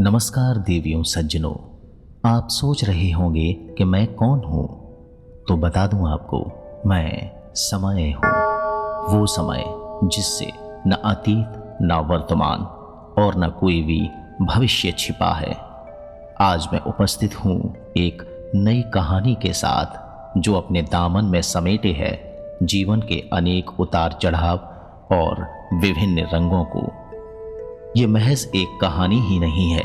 नमस्कार देवियों सज्जनों, आप सोच रहे होंगे कि मैं कौन हूँ, तो बता दूँ आपको, मैं समय हूँ। वो समय जिससे न अतीत न वर्तमान और न कोई भी भविष्य छिपा है। आज मैं उपस्थित हूँ एक नई कहानी के साथ, जो अपने दामन में समेटे है जीवन के अनेक उतार चढ़ाव और विभिन्न रंगों को। ये महज एक कहानी ही नहीं है,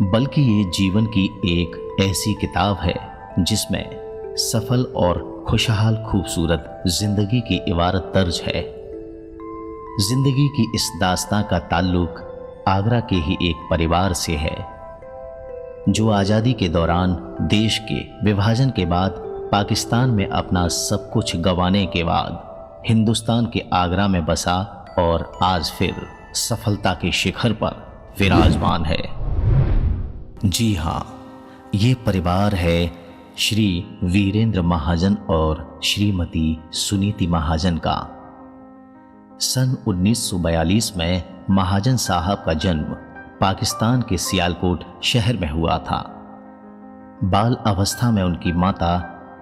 बल्कि ये जीवन की एक ऐसी किताब है जिसमें सफल और खुशहाल खूबसूरत जिंदगी की इबारत दर्ज है। जिंदगी की इस दास्तां का ताल्लुक आगरा के ही एक परिवार से है, जो आज़ादी के दौरान देश के विभाजन के बाद पाकिस्तान में अपना सब कुछ गंवाने के बाद हिंदुस्तान के आगरा में बसा और आज फिर सफलता के शिखर पर विराजमान है। जी हाँ, ये परिवार है श्री वीरेंद्र महाजन और श्रीमती सुनीति महाजन का। सन 1942 में महाजन साहब का जन्म पाकिस्तान के सियालकोट शहर में हुआ था। बाल अवस्था में उनकी माता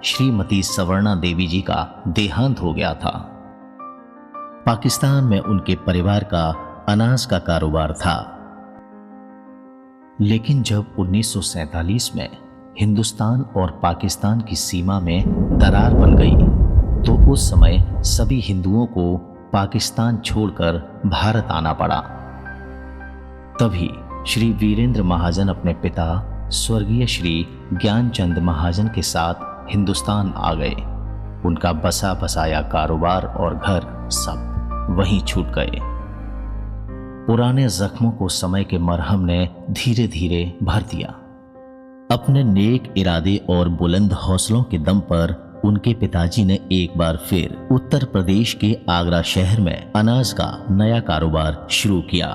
श्रीमती सवर्णा देवी जी का देहांत हो गया था। पाकिस्तान में उनके परिवार का अनाज का कारोबार था, लेकिन जब 1947 में हिंदुस्तान और पाकिस्तान की सीमा में दरार बन गई, तो उस समय सभी हिंदुओं को पाकिस्तान छोड़कर भारत आना पड़ा। तभी श्री वीरेंद्र महाजन अपने पिता स्वर्गीय श्री ज्ञानचंद महाजन के साथ हिंदुस्तान आ गए। उनका बसा बसाया कारोबार और घर सब वहीं छूट गए। पुराने जख्मों को समय के मरहम ने धीरे धीरे भर दिया। अपने नेक इरादे और बुलंद हौसलों के दम पर उनके पिताजी ने एक बार फिर उत्तर प्रदेश के आगरा शहर में अनाज का नया कारोबार शुरू किया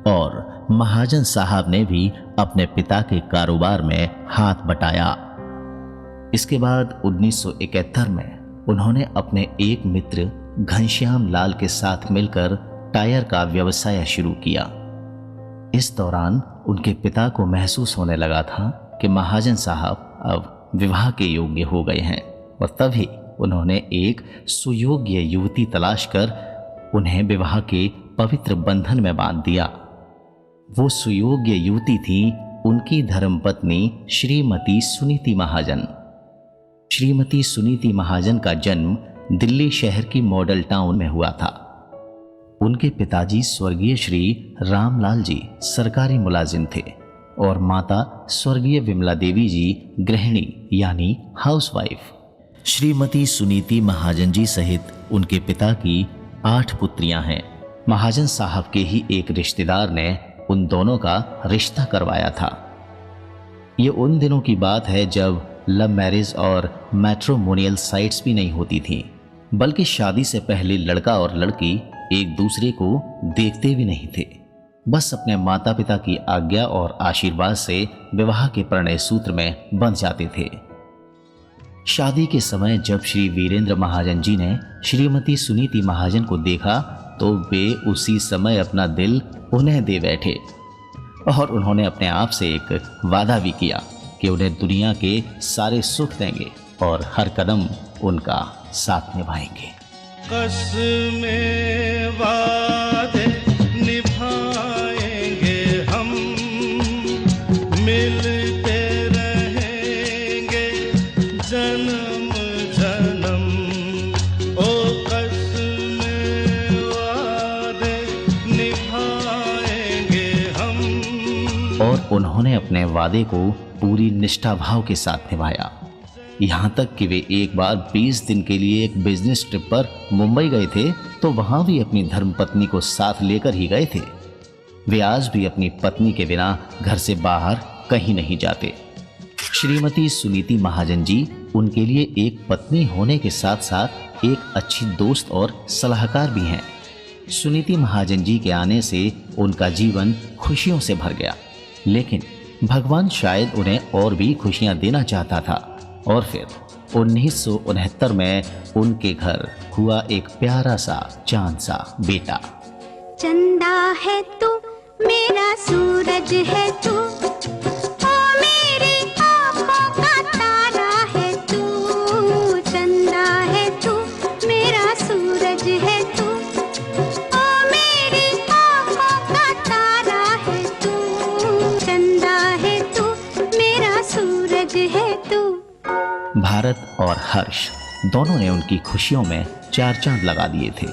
और महाजन साहब ने भी अपने पिता के कारोबार में हाथ बटाया। इसके बाद 1971 में उन्होंने अपने एक मित्र घनश्याम लाल के साथ मिलकर टायर का व्यवसाय शुरू किया। इस दौरान उनके पिता को महसूस होने लगा था कि महाजन साहब अब विवाह के योग्य हो गए हैं, और तभी उन्होंने एक सुयोग्य युवती तलाश कर उन्हें विवाह के पवित्र बंधन में बांध दिया। वो सुयोग्य युवती थी उनकी धर्मपत्नी श्रीमती सुनीति महाजन। श्रीमती सुनीति महाजन का जन्म दिल्ली शहर की मॉडल टाउन में हुआ था। उनके पिताजी स्वर्गीय श्री रामलाल जी सरकारी मुलाजिम थे और माता स्वर्गीय विमला देवी जी गृहिणी यानी हाउसवाइफ। श्रीमती सुनीति महाजन जी सहित उनके पिता की 8 पुत्रियां हैं। महाजन साहब के ही एक रिश्तेदार ने उन दोनों का रिश्ता करवाया था। ये उन दिनों की बात है जब लव मैरिज और मैट्रिमोनियल साइट्स भी नहीं होती थी, बल्कि शादी से पहले लड़का और लड़की एक दूसरे को देखते भी नहीं थे। बस अपने माता पिता की आज्ञा और आशीर्वाद से विवाह के प्रणय सूत्र में बंध जाते थे। शादी के समय जब श्री वीरेंद्र महाजन जी ने श्रीमती सुनीति महाजन को देखा, तो वे उसी समय अपना दिल उन्हें दे बैठे और उन्होंने अपने आप से एक वादा भी किया कि उन्हें दुनिया के सारे सुख देंगे और हर कदम उनका साथ निभाएंगे। कसमें वादे निभाएंगे हम, मिलते रहेंगे जन्म जन्म। ओ कसमें वादे निभाएंगे हम। और उन्होंने अपने वादे को पूरी निष्ठा भाव के साथ निभाया। यहाँ तक कि वे एक बार 20 दिन के लिए एक बिजनेस ट्रिप पर मुंबई गए थे, तो वहाँ भी अपनी धर्मपत्नी को साथ लेकर ही गए थे। वे आज भी अपनी पत्नी के बिना घर से बाहर कहीं नहीं जाते। श्रीमती सुनीति महाजन जी उनके लिए एक पत्नी होने के साथ साथ एक अच्छी दोस्त और सलाहकार भी हैं। सुनीति महाजन जी के आने से उनका जीवन खुशियों से भर गया, लेकिन भगवान शायद उन्हें और भी खुशियां देना चाहता था, और फिर 1969 में उनके घर हुआ एक प्यारा सा चांद सा बेटा। चंदा है तू मेरा सूरज है तू, ओ मेरी आँखों का तारा है तू, चंदा है तू, मेरा सूरज है तू, ओ मेरी आँखों का तारा है तू, चंदा है तू, मेरा सूरज है तू। भारत और हर्ष दोनों ने उनकी खुशियों में चार चांद लगा दिए थे।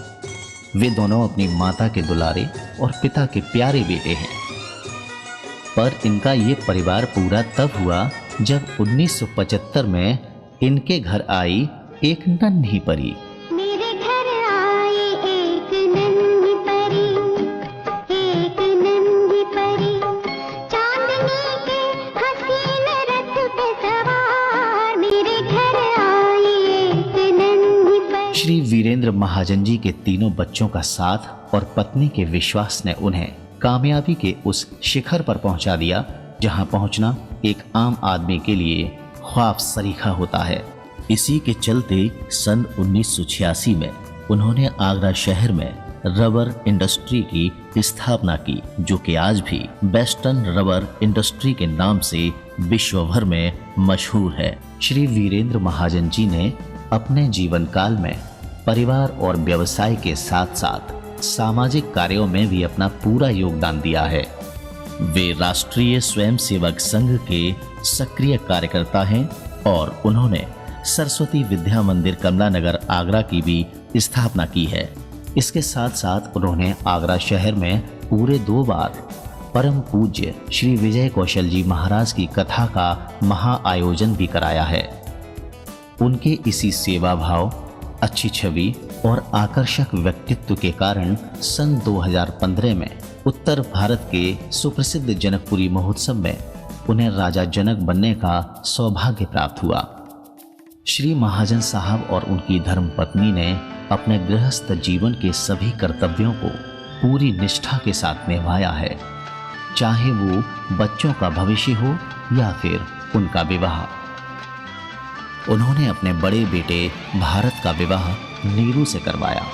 वे दोनों अपनी माता के दुलारे और पिता के प्यारे बेटे हैं। पर इनका ये परिवार पूरा तब हुआ जब 1975 में इनके घर आई एक नन्ही परी। मेरे घर आई एक नन्ही परी, एक नन्ही परी, चांदनी के हसीन रथ पे सवार, मेरे घर आई एक नन्ही परी। श्री वीरेंद्र महाजन जी के तीनों बच्चों का साथ और पत्नी के विश्वास ने उन्हें कामयाबी के उस शिखर पर पहुंचा दिया जहां पहुंचना एक आम आदमी के लिए ख्वाब सरीखा होता है। इसी के चलते सन 1986 में उन्होंने आगरा शहर में रबर इंडस्ट्री की स्थापना की, जो कि आज भी वेस्टर्न रबर इंडस्ट्री के नाम से विश्व भर में मशहूर है। श्री वीरेंद्र महाजन जी ने अपने जीवन काल में परिवार और व्यवसाय के साथ साथ सामाजिक कार्यों में भी अपना पूरा योगदान दिया है। वे राष्ट्रीय स्वयंसेवक संघ के सक्रिय कार्यकर्ता हैं और उन्होंने सरस्वती विद्या मंदिर कमला नगर आगरा की भी स्थापना की है। इसके साथ साथ उन्होंने आगरा शहर में पूरे 2 बार परम पूज्य श्री विजय कौशल जी महाराज की कथा का महाआयोजन भी कराया है। उनके इसी सेवा भाव, अच्छी छवि और आकर्षक व्यक्तित्व के कारण सन 2015 में उत्तर भारत के सुप्रसिद्ध जनकपुरी महोत्सव में उन्हें राजा जनक बनने का सौभाग्य प्राप्त हुआ। श्री महाजन साहब और उनकी धर्मपत्नी ने अपने गृहस्थ जीवन के सभी कर्तव्यों को पूरी निष्ठा के साथ निभाया है, चाहे वो बच्चों का भविष्य हो या फिर उनका विवाह। उन्होंने अपने बड़े बेटे भारत का विवाह नीरू से करवाया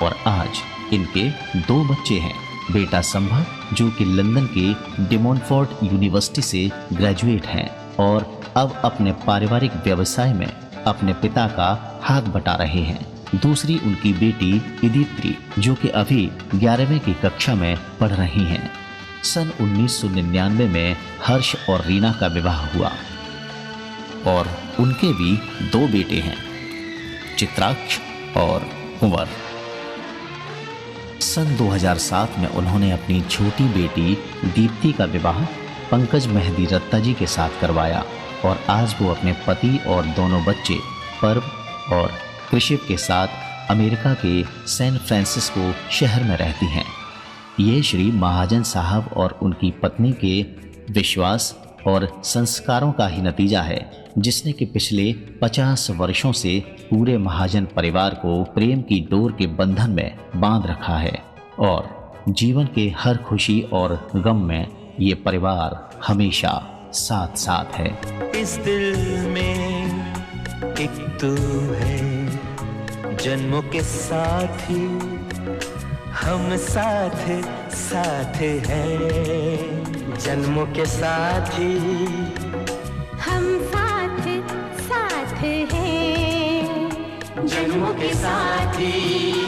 और आज इनके 2 बच्चे हैं। बेटा संभव जो कि लंदन के डिमोनफोर्ट यूनिवर्सिटी से ग्रेजुएट हैं और अब अपने पारिवारिक व्यवसाय में अपने पिता का हाथ बटा रहे हैं। दूसरी उनकी बेटी इदित्री जो कि अभी 11वीं की कक्षा में पढ़ रही हैं। सन 1999 में हर्ष और रीना का विवाह हुआ और उनके भी 2 बेटे हैं, चित्राक्ष और कुंवर। सन 2007 में उन्होंने अपनी छोटी बेटी दीप्ति का विवाह पंकज मेहदी रत्ता जी के साथ करवाया और आज वो अपने पति और दोनों बच्चे पर्व और कृषिप के साथ अमेरिका के सैन फ्रांसिस्को शहर में रहती हैं। ये श्री महाजन साहब और उनकी पत्नी के विश्वास और संस्कारों का ही नतीजा है, जिसने कि पिछले 50 वर्षों से पूरे महाजन परिवार को प्रेम की डोर के बंधन में बांध रखा है और जीवन के हर खुशी और गम में ये परिवार हमेशा साथ साथ है। इस दिल में एक तू है, जन्मों के साथी हम साथ साथ हैं, जन्मों के साथी हम साथ साथ हैं, जन्मों के साथी